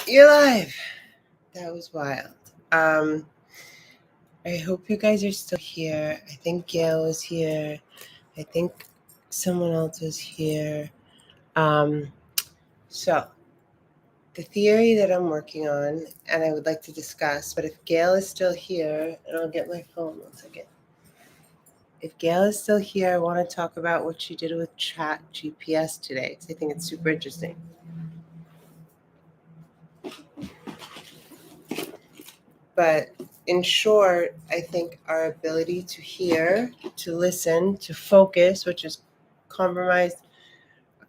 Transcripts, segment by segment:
You're live. That was wild. I hope you guys are still here. I think Gail was here. I think someone else was here. So the theory that I'm working on and I would like to discuss, but if Gail is still here, and I'll get my phone 1 second. If Gail is still here, I want to talk about what she did with Chat GPS today because I think it's super interesting. But in short, I think our ability to hear, to listen, to focus, which is compromised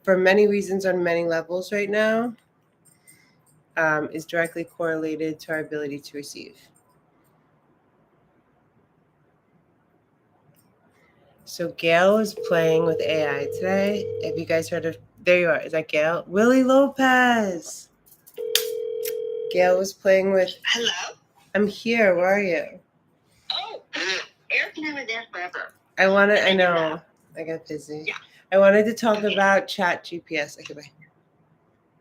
for many reasons on many levels right now, is directly correlated to our ability to receive. So Gail was playing with AI today. Have you guys heard of? There you are. Is that Gail? Willie Lopez. Gail was playing with. Hello? I'm here. Where are you? Oh, Eric and I were there forever. I know. I got busy. Yeah. I wanted to talk about Chat GPS. Okay, bye.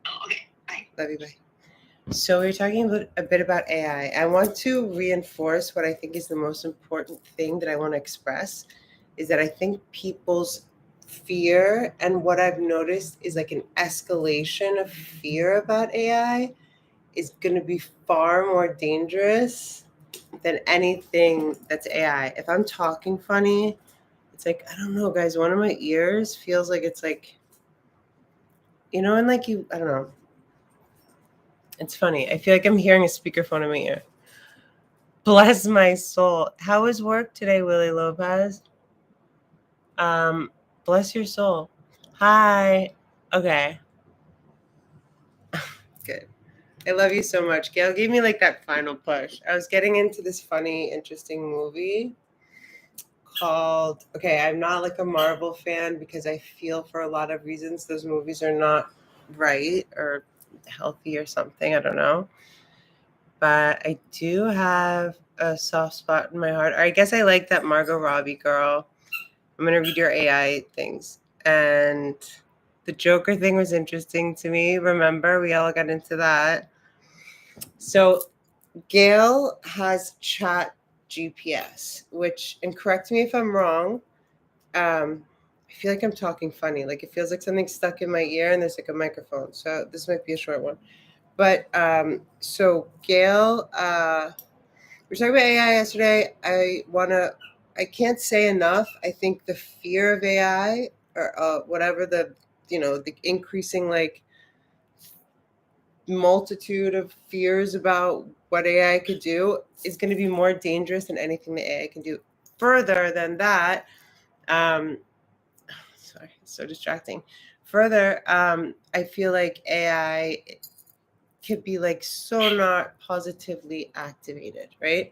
Oh, okay. Bye. Love you, bye. So we were talking a bit about AI. I want to reinforce what I think is the most important thing that I want to express is that I think people's fear and what I've noticed is like an escalation of fear about AI is going to be far more dangerous than anything that's AI. If I'm talking funny, it's like, I don't know, guys, one of my ears feels like it's like, and like I don't know. It's funny. I feel like I'm hearing a speakerphone in my ear. Bless my soul. How was work today, Willie Lopez? Bless your soul. Hi. Okay. Good. I love you so much. Gail gave me like that final push. I was getting into this funny, interesting movie called, okay, I'm not like a Marvel fan because I feel for a lot of reasons those movies are not right or healthy or something. I don't know. But I do have a soft spot in my heart. I guess I like that Margot Robbie girl. I'm going to read your AI things. And the Joker thing was interesting to me. Remember, we all got into that. So Gail has Chat GPS, which, and correct me if I'm wrong, I feel like I'm talking funny. Like it feels like something's stuck in my ear and there's like a microphone. So this might be a short one. But so Gail, we were talking about AI yesterday. I can't say enough. I think the fear of AI or whatever the increasing like multitude of fears about what AI could do is going to be more dangerous than anything that AI can do. Further than that, sorry, it's so distracting. Further, I feel like AI could be like so not positively activated, right?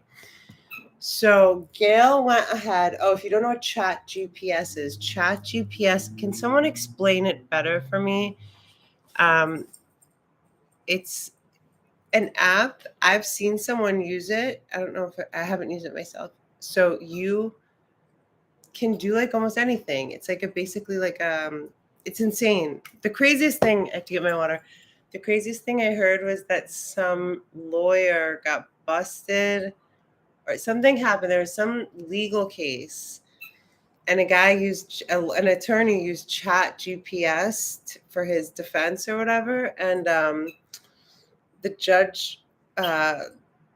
So Gail went ahead. Oh, if you don't know what Chat GPS is, Chat GPS, can someone explain it better for me? It's an app. I've seen someone use it. I don't know if I haven't used it myself. So you can do like almost anything. It's like basically like it's insane. The craziest thing, I have to get my water. The craziest thing I heard was that some lawyer got busted or something happened. There was some legal case and an attorney used Chat GPS for his defense or whatever. And the judge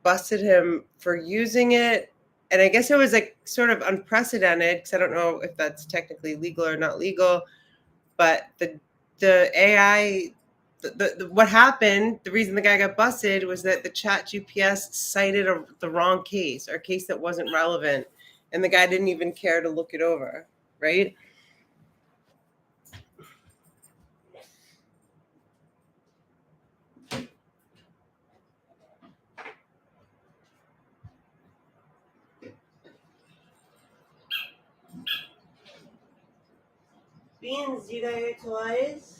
busted him for using it. And I guess it was like sort of unprecedented because I don't know if that's technically legal or not legal. But the AI, what happened, the reason the guy got busted was that the Chat GPS cited the wrong case or a case that wasn't relevant. And the guy didn't even care to look it over, right? Beans, you got your toys?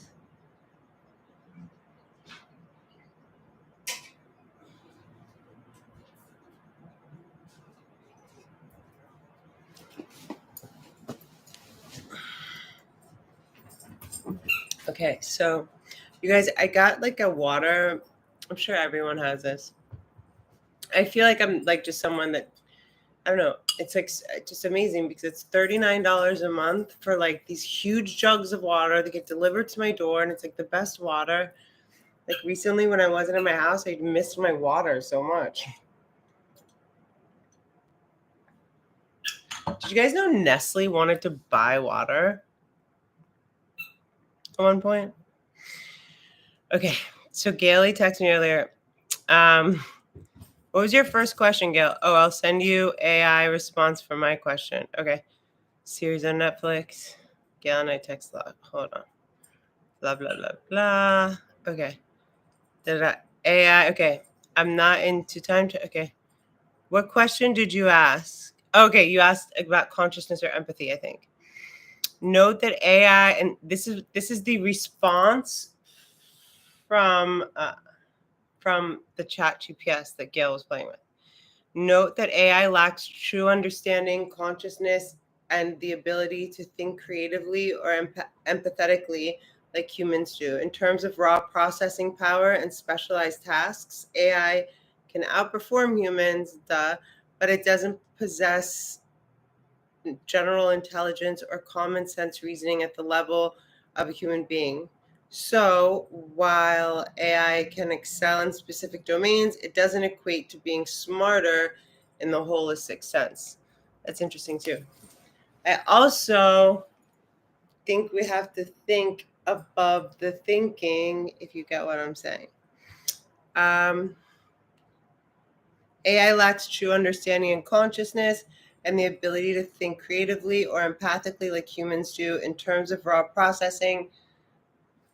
Okay, so you guys, I got like a water I'm sure everyone has this. I feel like I'm like just someone that, I don't know. It's like just amazing because it's $39 a month for like these huge jugs of water that get delivered to my door, and it's like the best water. Like recently, when I wasn't in my house, I missed my water so much. Did you guys know Nestle wanted to buy water at one point? Okay, so Gailey texted me earlier. What was your first question, Gail? Oh, I'll send you AI response for my question. Okay. Series on Netflix. Gail and I text log. Hold on. Blah, blah, blah, blah. Okay. AI. Okay. I'm not into time to. Okay. What question did you ask? Okay. You asked about consciousness or empathy, I think. Note that AI, and this is the response from the chat GPS that Gail was playing with. Note that AI lacks true understanding, consciousness, and the ability to think creatively or empathetically like humans do. In terms of raw processing power and specialized tasks, AI can outperform humans, but it doesn't possess general intelligence or common sense reasoning at the level of a human being. So, while AI can excel in specific domains, it doesn't equate to being smarter in the holistic sense. That's interesting too. I also think we have to think above the thinking, if you get what I'm saying. AI lacks true understanding and consciousness and the ability to think creatively or empathically like humans do in terms of raw processing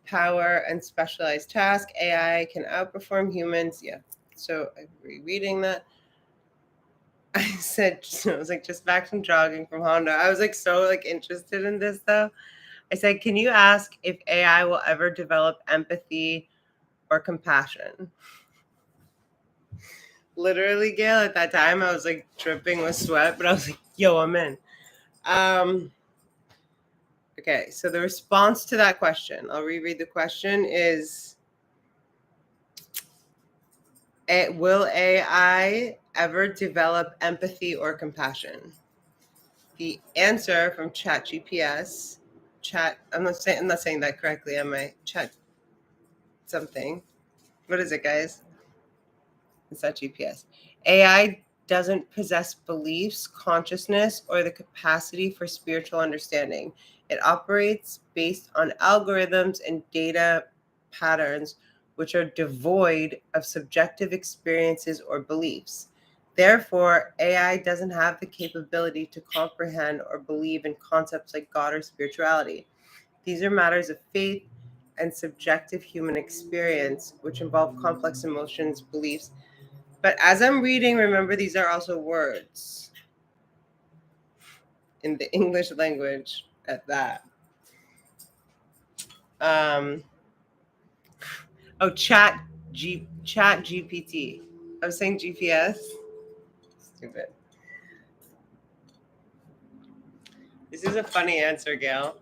power and specialized task. AI can outperform humans. Yeah. So I'm rereading that. I said, I was like, just back from jogging from Honda. I was like, so like interested in this though. I said, can you ask if AI will ever develop empathy or compassion? Literally, Gail, at that time, I was like dripping with sweat, but I was like, yo, I'm in. Okay, so the response to that question, I'll reread the question, is will AI ever develop empathy or compassion? The answer from I'm not saying that correctly, am I? Chat something. What is it, guys? It's not GPS. AI doesn't possess beliefs, consciousness, or the capacity for spiritual understanding. It operates based on algorithms and data patterns which are devoid of subjective experiences or beliefs. Therefore, AI doesn't have the capability to comprehend or believe in concepts like God or spirituality. These are matters of faith and subjective human experience, which involve complex emotions, beliefs, but as I'm reading, remember these are also words in the English language at that. Chat GPT. I was saying GPS. Stupid. This is a funny answer, Gail.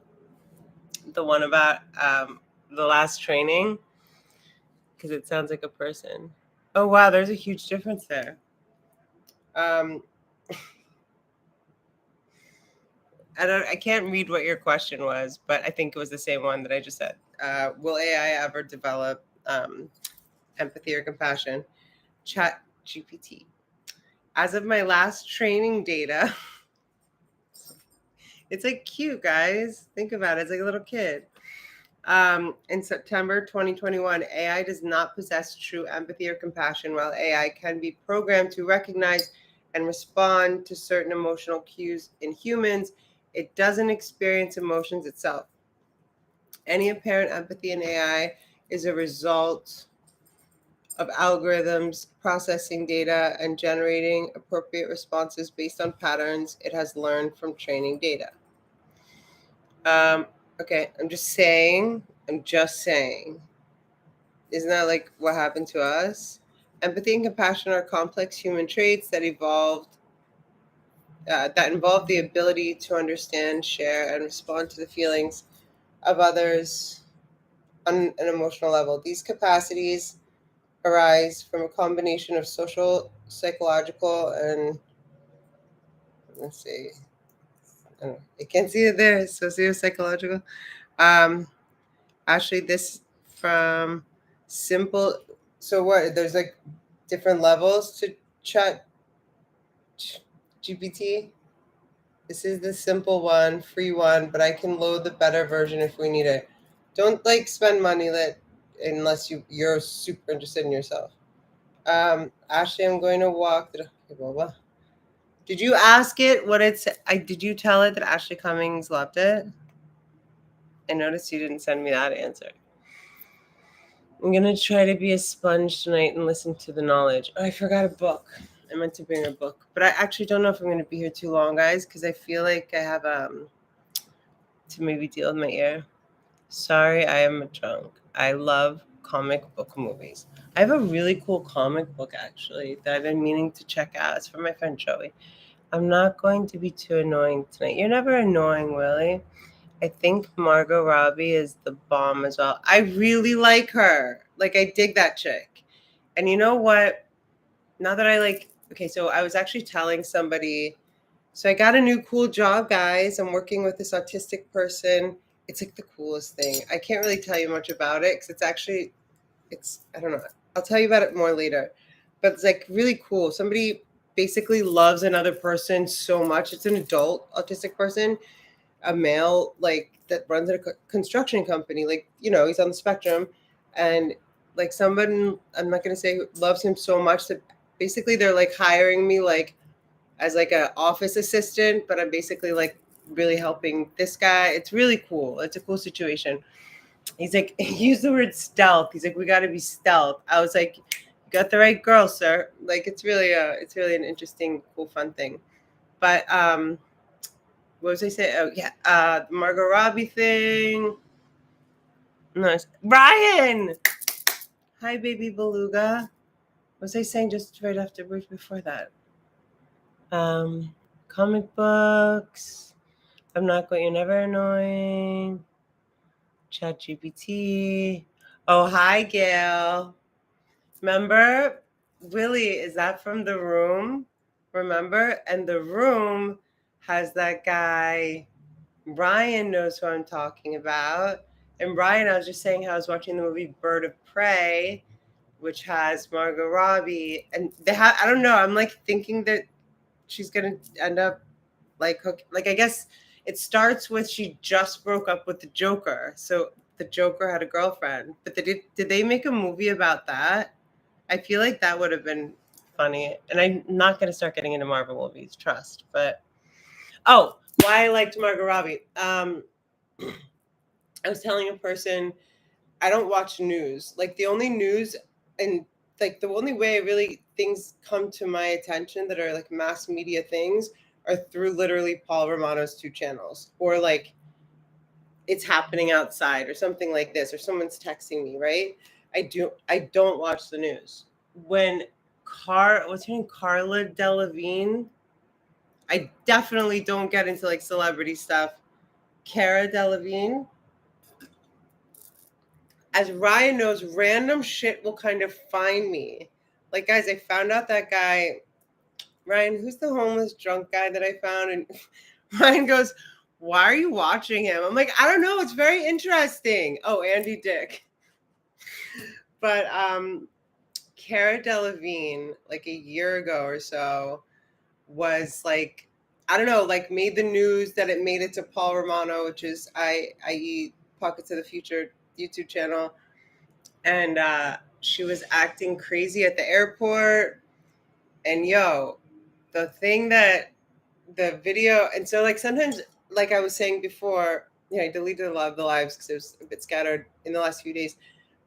The one about the last training, because it sounds like a person. Oh wow, there's a huge difference there. I can't read what your question was, but I think it was the same one that I just said. Will AI ever develop empathy or compassion? Chat GPT. As of my last training data, it's like cute, guys. Think about it. It's like a little kid. In September 2021, AI does not possess true empathy or compassion. While AI can be programmed to recognize and respond to certain emotional cues in humans, it doesn't experience emotions itself. Any apparent empathy in AI is a result of algorithms processing data and generating appropriate responses based on patterns it has learned from training data. Okay, I'm just saying. Isn't that like what happened to us? Empathy and compassion are complex human traits that involve the ability to understand, share, and respond to the feelings of others on an emotional level. These capacities arise from a combination of social, psychological, and let's see, I can't see it there. Socio-psychological. Um, Actually, this from simple. So what? There's like different levels to chat GPT. This is the simple one, free one, but I can load the better version if we need it. Don't like spend money that unless you're super interested in yourself. Ashley, I'm going to walk. Did you ask it what it's? Did you tell it that Ashley Cummings loved it? I noticed you didn't send me that answer. I'm gonna try to be a sponge tonight and listen to the knowledge. Oh, I forgot a book. I meant to bring a book, but I actually don't know if I'm gonna be here too long, guys, because I feel like I have to maybe deal with my ear. Sorry, I am a drunk. I love comic book movies. I have a really cool comic book actually that I've been meaning to check out. It's from my friend Joey. I'm not going to be too annoying tonight. You're never annoying, Willie. I think Margot Robbie is the bomb as well. I really like her. Like, I dig that chick. And you know what? Now that okay, so I was actually telling somebody, so I got a new cool job, guys. I'm working with this autistic person. It's like the coolest thing. I can't really tell you much about it because I don't know. I'll tell you about it more later. But it's like really cool. Somebody basically loves another person so much. It's an adult autistic person, a male like that runs a construction company, like he's on the spectrum, and like someone, I'm not going to say, loves him so much that basically they're like hiring me like as like a office assistant, but I'm basically like really helping this guy. It's really cool. It's a cool situation. He's like, he used the word stealth. He's like, we got to be stealth. I was like, you got the right girl, sir. Like, it's really an interesting, cool, fun thing. But what was I saying? Oh yeah, the Margot Robbie thing. Nice. Ryan! Hi, baby beluga. What was I saying just right after, right before that? Comic books. I'm not going. You're never annoying. Chat GPT. Oh, hi, Gail. Remember, Willie? Is that from The Room? Remember? And The Room has that guy. Ryan knows who I'm talking about. And Ryan, I was just saying how I was watching the movie Bird of Prey, which has Margot Robbie, and I don't know. I'm like thinking that she's gonna end up like like I guess it starts with she just broke up with the Joker, so the Joker had a girlfriend. But did they make a movie about that? I feel like that would have been funny. And I'm not gonna start getting into Marvel movies, trust. But oh, why I liked Margot Robbie. I was telling a person I don't watch news. Like the only news and like the only way really things come to my attention that are like mass media things are through literally Paul Romano's two channels, or like it's happening outside or something like this, or someone's texting me, right? I don't watch the news. When what's her name? Carla Delevingne. I definitely don't get into like celebrity stuff. Cara Delevingne, as Ryan knows, random shit will kind of find me. Like, guys, I found out that guy, Ryan, who's the homeless drunk guy that I found? And Ryan goes, why are you watching him? I'm like, I don't know. It's very interesting. Oh, Andy Dick. But Cara Delevingne, like a year ago or so, was like, I don't know, like made the news that it made it to Paul Romano, which is I.e. Pockets of the Future YouTube channel. And she was acting crazy at the airport. And the thing that the video, and so like sometimes, like I was saying before, I deleted a lot of the lives because it was a bit scattered in the last few days.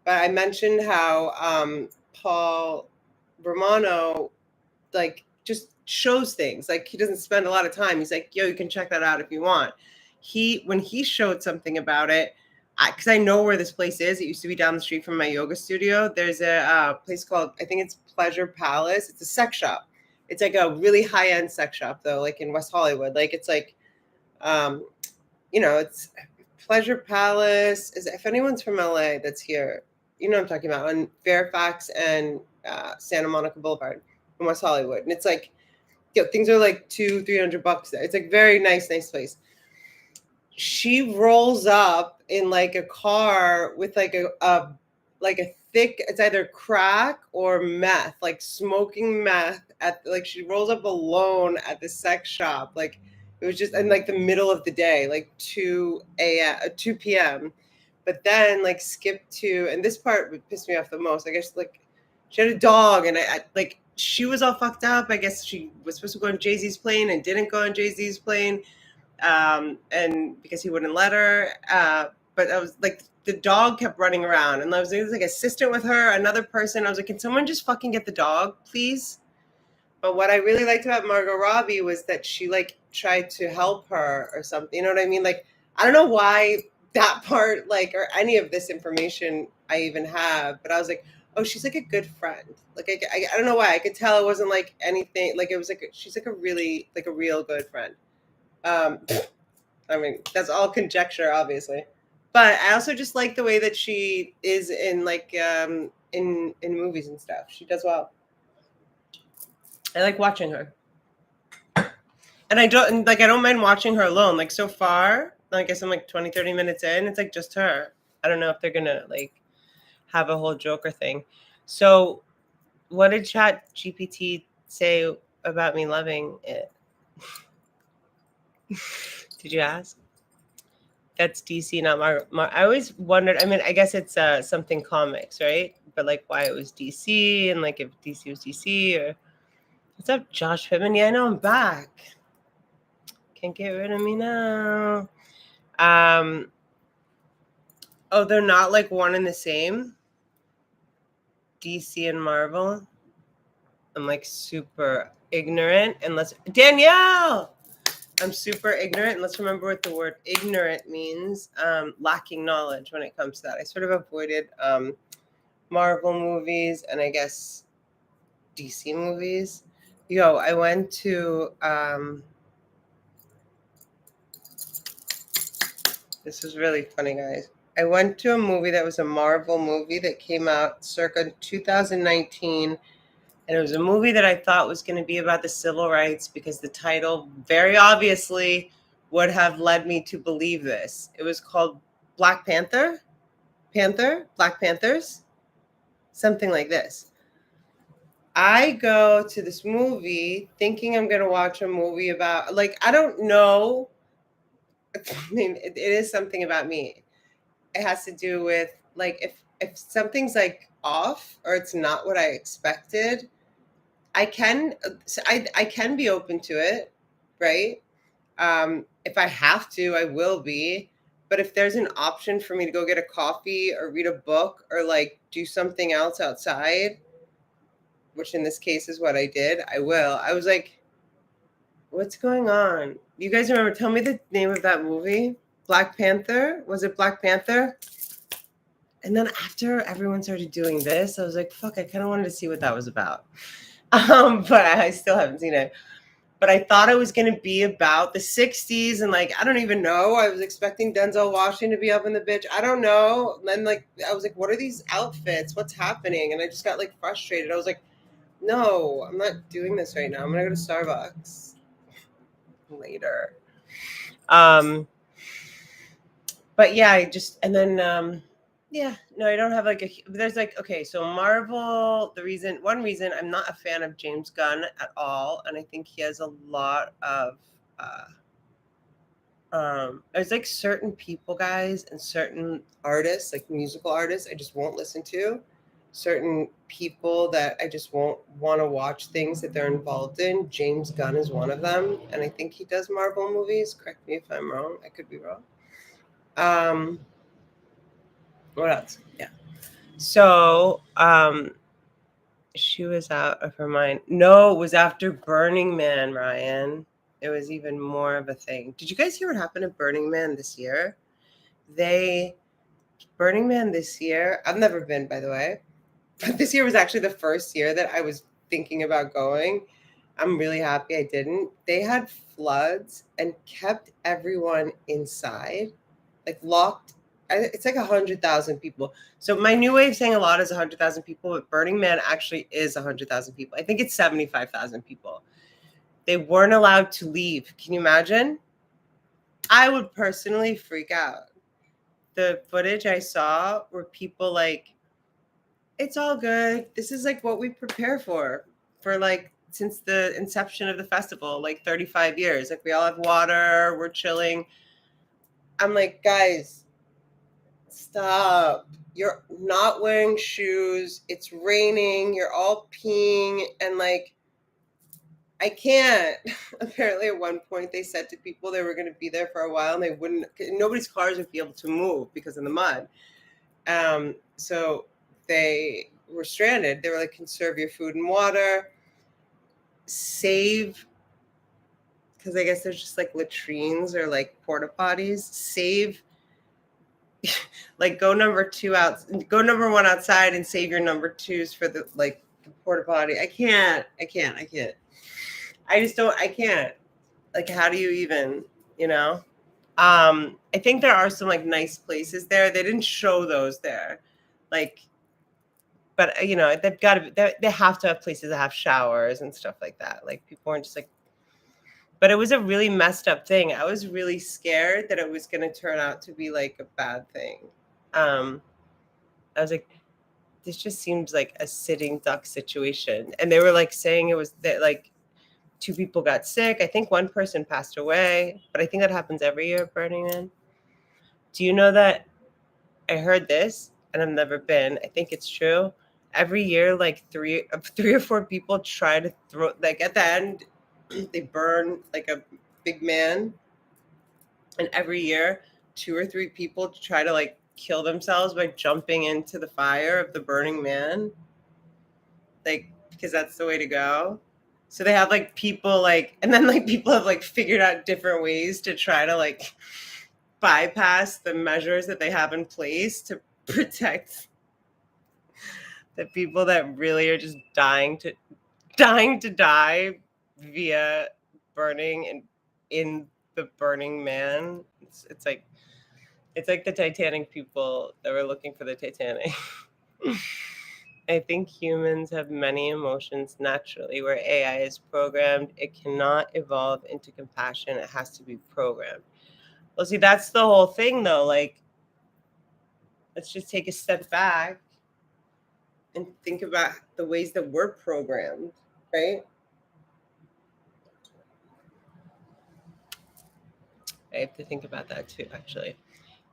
But I mentioned how Paul Romano like just shows things. Like he doesn't spend a lot of time. He's like, yo, you can check that out if you want. When he showed something about it, because I know where this place is. It used to be down the street from my yoga studio. There's a place called, I think it's Pleasure Palace. It's a sex shop. It's like a really high end sex shop though, like in West Hollywood. Like it's like, um, it's Pleasure Palace. If anyone's from LA that's here, you know what I'm talking about, on Fairfax and Santa Monica Boulevard in West Hollywood. And it's like, things are like $200-300 there. It's like very nice place. She rolls up in like a car with like a thick, it's either crack or meth, like smoking meth at, like, she rolls up alone at the sex shop. Like, it was just in like the middle of the day, like 2 p.m. But then like skip to, and this part would piss me off the most, I guess. Like, she had a dog, and I like, she was all fucked up. I guess she was supposed to go on Jay-Z's plane and didn't go on Jay-Z's plane, and because he wouldn't let her. But I was like, the dog kept running around, and I was like assistant with her, another person. I was like, can someone just fucking get the dog, please? But what I really liked about Margot Robbie was that she like tried to help her or something. You know what I mean? Like, I don't know why that part, like, or any of this information I even have, but I was like, oh, she's like a good friend. Like, I don't know why. I could tell it wasn't like anything. Like, it was like she's like a really, like a real good friend. Um, I mean, that's all conjecture, obviously. But I also just like the way that she is in like in movies and stuff. She does well. I like watching her. And I don't mind watching her alone. Like, so far, I guess I'm like 20-30 minutes in. It's like just her. I don't know if they're gonna like have a whole Joker thing. So, what did Chat GPT say about me loving it? Did you ask? That's DC, not I always wondered. I mean, I guess it's something comics, right? But like, why it was DC, and like if DC was DC, or what's up, Josh Pittman? Yeah, I know, I'm back. Can't get rid of me now. Oh, they're not like one and the same. DC and Marvel. I'm like super ignorant, unless Danielle. I'm super ignorant, and let's remember what the word ignorant means. Lacking knowledge when it comes to that. I sort of avoided Marvel movies and I guess DC movies. Yo, I went to this was really funny, guys. I went to a movie that was a Marvel movie that came out circa 2019. And it was a movie that I thought was going to be about the civil rights, because the title very obviously would have led me to believe this. It was called Black Panther, Black Panthers, something like this. I go to this movie thinking I'm going to watch a movie about, like, I don't know. I mean, it is something about me. It has to do with, like, if something's like off or it's not what I expected, I can be open to it, right? If I have to, I will be. But if there's an option for me to go get a coffee or read a book or like do something else outside, which in this case is what I did, I will. I was like, what's going on? You guys remember? Tell me the name of that movie. Black Panther? Was it Black Panther? And then after everyone started doing this, I was like, fuck, I kind of wanted to see what that was about. But I still haven't seen it. But I thought it was going to be about the 60s, and like, I don't even know. I was expecting Denzel Washington to be up in the bitch. I don't know. And then like, I was like, what are these outfits? What's happening? And I just got like frustrated. I was like, no, I'm not doing this right now. I'm going to go to Starbucks later. But yeah, I just, and then, yeah, no, I don't have like there's like, okay, so Marvel, one reason I'm not a fan of James Gunn at all. And I think he has a lot of, there's like certain people, guys, and certain artists, like musical artists, I just won't listen to. Certain people that I just won't want to watch things that they're involved in. James Gunn is one of them. And I think he does Marvel movies. Correct me if I'm wrong. I could be wrong. What else? Yeah. So, she was out of her mind. No, it was after Burning Man, Ryan. It was even more of a thing. Did you guys hear what happened at Burning Man this year? Burning Man this year, I've never been, by the way, but this year was actually the first year that I was thinking about going. I'm really happy I didn't. They had floods and kept everyone inside, like locked It's like 100,000 people. So my new way of saying a lot is 100,000 people, but Burning Man actually is 100,000 people. I think it's 75,000 people. They weren't allowed to leave. Can you imagine? I would personally freak out. The footage I saw were people like, it's all good. This is like what we prepare for like since the inception of the festival, like 35 years. Like we all have water, we're chilling. I'm like, guys, stop. You're not wearing shoes. It's raining. You're all peeing. And like, I can't. Apparently, at one point, they said to people they were going to be there for a while and they wouldn't, nobody's cars would be able to move because of the mud. So they were stranded. They were like, conserve your food and water, save, because I guess there's just like latrines or like porta potties, save like go number one outside and save your number twos for the like the porta potty. I can't. I just don't. I can't. Like, how do you even? You know. I think there are some like nice places there. They didn't show those there, like, but they've got to. They have to have places that have showers and stuff like that. Like people weren't just like. But it was a really messed up thing. I was really scared that it was going to turn out to be like a bad thing. I was like, this just seems like a sitting duck situation. And they were like saying it was that like two people got sick. I think one person passed away, but I think that happens every year at Burning Man. Do you know that I heard this and I've never been? I think it's true. Every year, like three or four people try to throw, like at the end, they burn like a big man. And every year, two or three people try to like kill themselves by jumping into the fire of the burning man, like because that's the way to go. So they have like people like, and then like people have like figured out different ways to try to like bypass the measures that they have in place to protect the people that really are just dying to die via burning and in the burning man. It's like the Titanic people that were looking for the Titanic. I think humans have many emotions naturally. Where AI is programmed, it cannot evolve into compassion. It has to be programmed. Well, see, that's the whole thing, though. Like, let's just take a step back and think about the ways that we're programmed, right? I have to think about that too, actually.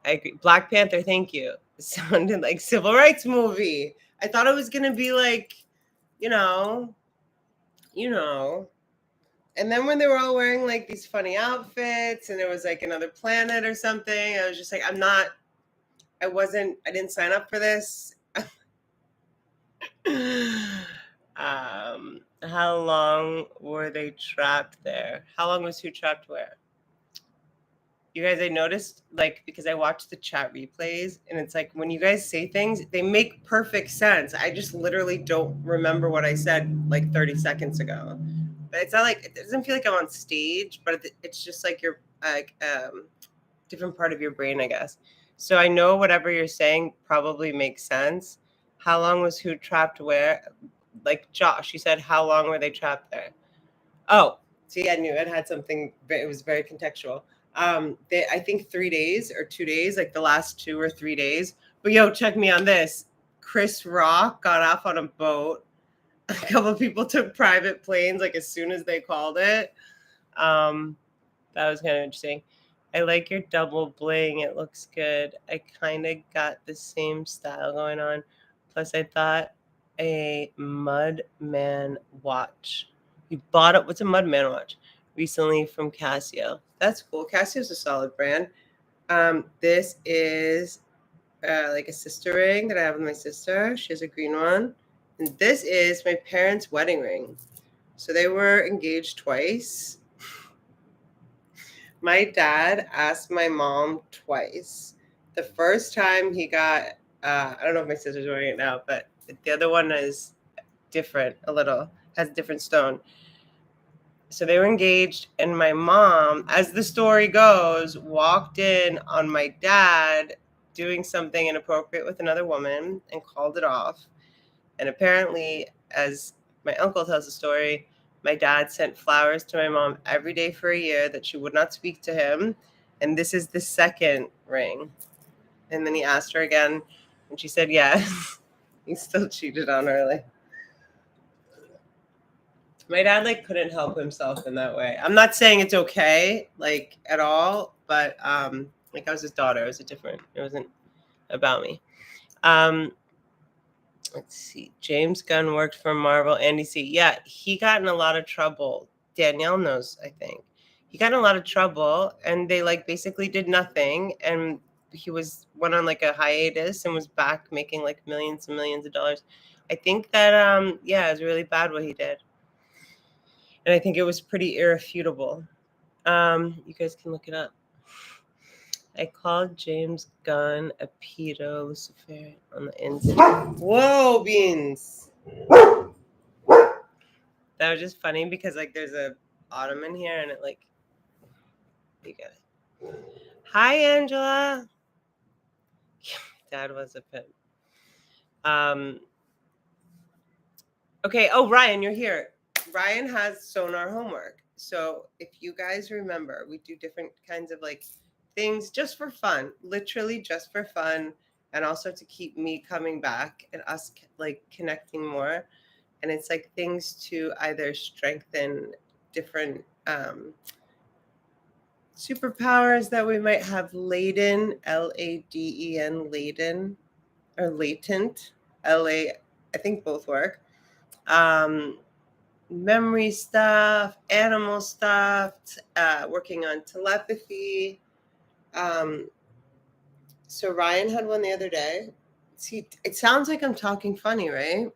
I agree. Black Panther, thank you. It sounded like civil rights movie. I thought it was gonna be like, you know, you know. And then when they were all wearing like these funny outfits and it was like another planet or something, I was just like, I didn't sign up for this. How long were they trapped there? How long was who trapped where? You guys, I noticed, like, because I watched the chat replays and it's like when you guys say things, they make perfect sense. I just literally don't remember what I said like 30 seconds ago. But it's not like, it doesn't feel like I'm on stage, but it's just like you're like different part of your brain, I guess. So I know whatever you're saying probably makes sense. How long was who trapped where? Like Josh, you said, how long were they trapped there? Oh, see, I knew it had something. It was very contextual. I think 3 days or 2 days, like the last 2 or 3 days. But yo, check me on this. Chris Rock got off on a boat. A couple of people took private planes like as soon as they called it. That was kind of interesting. I like your double bling. It looks good. I kind of got the same style going on. Plus, I thought a Mudman watch. You bought it. What's a Mudman watch? Recently from Casio. That's cool. Casio's a solid brand. This is like a sister ring that I have with my sister. She has a green one. And this is my parents' wedding ring. So they were engaged twice. My dad asked my mom twice. The first time he got, I don't know if my sister's wearing it now, but the other one is different, a little, has a different stone. So they were engaged, and my mom, as the story goes, walked in on my dad doing something inappropriate with another woman and called it off. And apparently, as my uncle tells the story, my dad sent flowers to my mom every day for a year that she would not speak to him. And this is the second ring. And then he asked her again, and she said yes. He still cheated on her. Like, my dad like couldn't help himself in that way. I'm not saying it's okay, like at all, but like I was his daughter. It wasn't about me. Um let's see. James Gunn worked for Marvel and DC. Yeah, he got in a lot of trouble. Danielle knows, I think. He got in a lot of trouble and they like basically did nothing, and he went on like a hiatus and was back making like millions and millions of dollars. I think that yeah, it was really bad what he did. And I think it was pretty irrefutable. You guys can look it up. I called James Gunn a pedo Lucifer on the inside. Whoa, Beans! That was just funny because like there's a ottoman here and it like you get it. Hi, Angela. Dad was a pimp. Okay. Oh, Ryan, you're here. Ryan has sonar homework. So if you guys remember, we do different kinds of like things just for fun, literally just for fun, and also to keep me coming back and us like connecting more. And it's like things to either strengthen different superpowers that we might have laden, Laden, laden, or latent, LA. I think both work. Um, Memory stuff, animal stuff, working on telepathy. Um, so Ryan had one the other day. See, it sounds like I'm talking funny, right?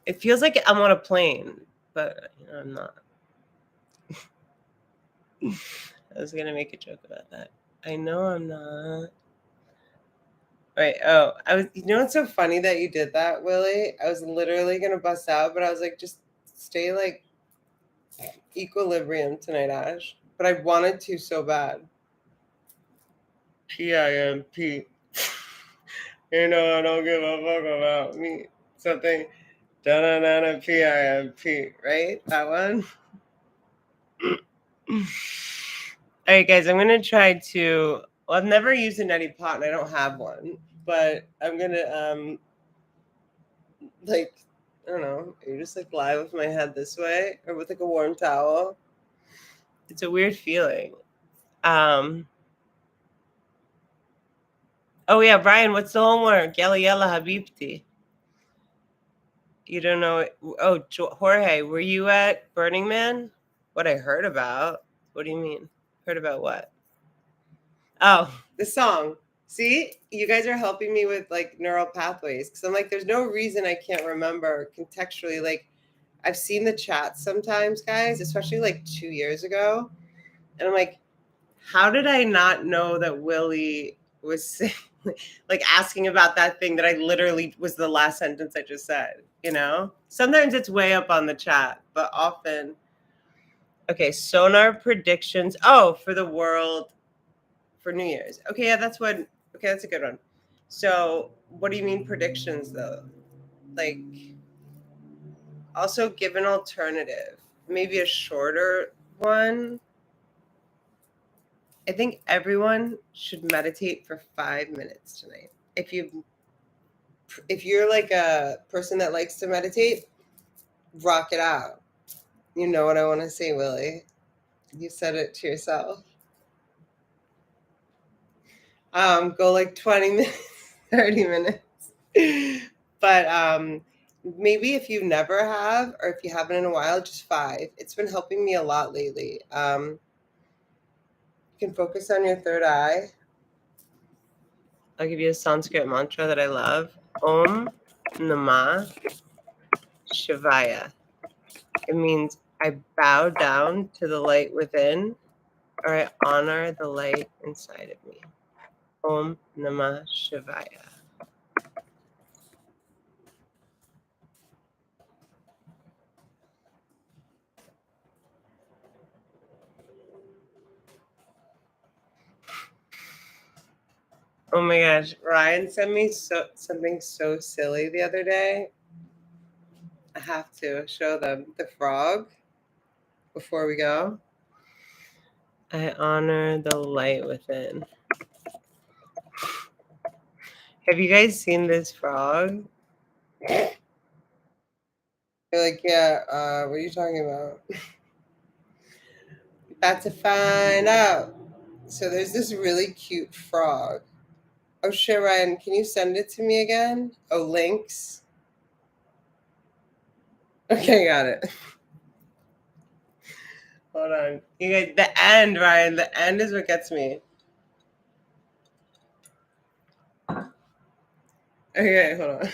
It feels like I'm on a plane, but I'm not. I was gonna make a joke about that. I know I'm not. Right. Oh, I was. You know what's so funny that you did that, Willie? I was literally gonna bust out, but I was like, just stay like equilibrium tonight, Ash. But I wanted to so bad. PIMP. You know I don't give a fuck about me. Something. Da da da da PIMP. Right? That one. All right, guys. I'm gonna try to. Well, I've never used a neti pot, and I don't have one. But I'm gonna like I don't know, you just like lie with my head this way or with like a warm towel. It's a weird feeling. Um oh yeah, Brian, what's the homework? Yalla yalla habibti. You don't know. Oh, Jorge, were you at Burning Man? What I heard about? What do you mean? Heard about what? Oh, the song. See, you guys are helping me with like neural pathways because I'm like, there's no reason I can't remember contextually. Like, I've seen the chat sometimes, guys, especially like 2 years ago, and I'm like, how did I not know that Willie was saying, like asking about that thing that I literally was the last sentence I just said? You know, sometimes it's way up on the chat, but often. Okay, sonar predictions. Oh, for the world for New Year's. Okay, yeah, that's what. Okay, that's a good one. So, what do you mean predictions though? Like, also give an alternative, maybe a shorter one. I think everyone should meditate for 5 minutes tonight. If you're like a person that likes to meditate, rock it out. You know what I want to say, Willie. You said it to yourself. Go like 20 minutes, 30 minutes. But maybe if you never have, or if you haven't in a while, just 5. It's been helping me a lot lately. You can focus on your third eye. I'll give you a Sanskrit mantra that I love. Om Namah Shivaya. It means I bow down to the light within, or I honor the light inside of me. Om Namah Shivaya. Oh my gosh, Ryan sent me something so silly the other day. I have to show them the frog before we go. I honor the light within. Have you guys seen this frog? You're like, yeah, what are you talking about? About to find out. So there's this really cute frog. Oh shit, Ryan, can you send it to me again? Oh, links. Okay, got it. Hold on. You guys, the end, Ryan. The end is what gets me. Okay, hold on.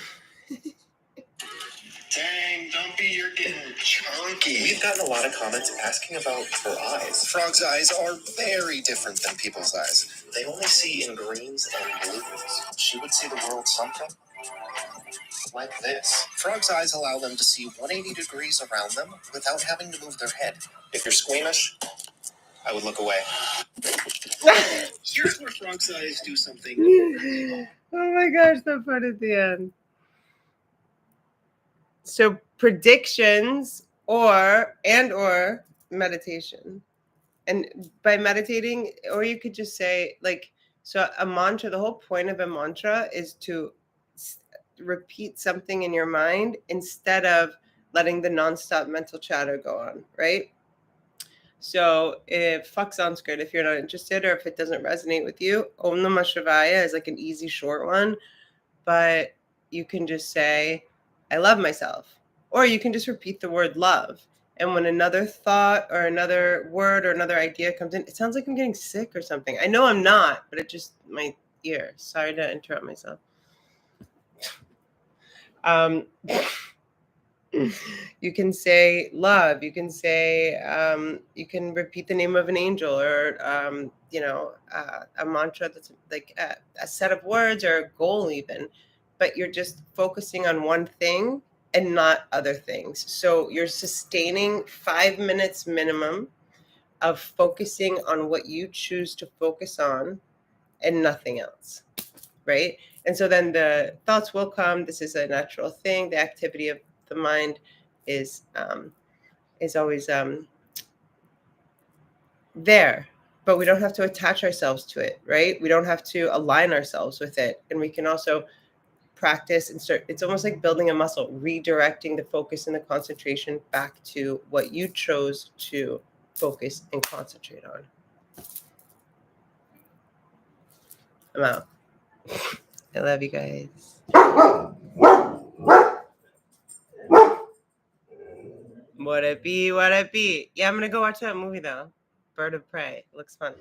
Dang, Dumpy, you're getting chunky. We've gotten a lot of comments asking about her eyes. Frog's eyes are very different than people's eyes. They only see in greens and blues. She would see the world something like this. Frog's eyes allow them to see 180 degrees around them without having to move their head. If you're squeamish, I would look away. Here's where Frog's eyes do something. Oh my gosh, that part at the end. So predictions or meditation. And by meditating, or you could just say like, so a mantra, the whole point of a mantra is to repeat something in your mind instead of letting the nonstop mental chatter go on, right? So if fuck Sanskrit, if you're not interested or if it doesn't resonate with you, Om Namah Shivaya is like an easy short one, but you can just say, I love myself. Or you can just repeat the word love. And when another thought or another word or another idea comes in, it sounds like I'm getting sick or something. I know I'm not, but it just, my ear. Sorry to interrupt myself. You can say love. You can say, you can repeat the name of an angel or, a mantra that's like a set of words or a goal even, but you're just focusing on one thing and not other things. So you're sustaining 5 minutes minimum of focusing on what you choose to focus on and nothing else. Right. And so then the thoughts will come. This is a natural thing. The activity of the mind is always there, but we don't have to attach ourselves to it, right? We don't have to align ourselves with it. And we can also practice and start, it's almost like building a muscle, redirecting the focus and the concentration back to what you chose to focus and concentrate on. I'm out. I love you guys. What it be, what it be. Yeah, I'm gonna go watch that movie though. Bird of Prey. It looks fun.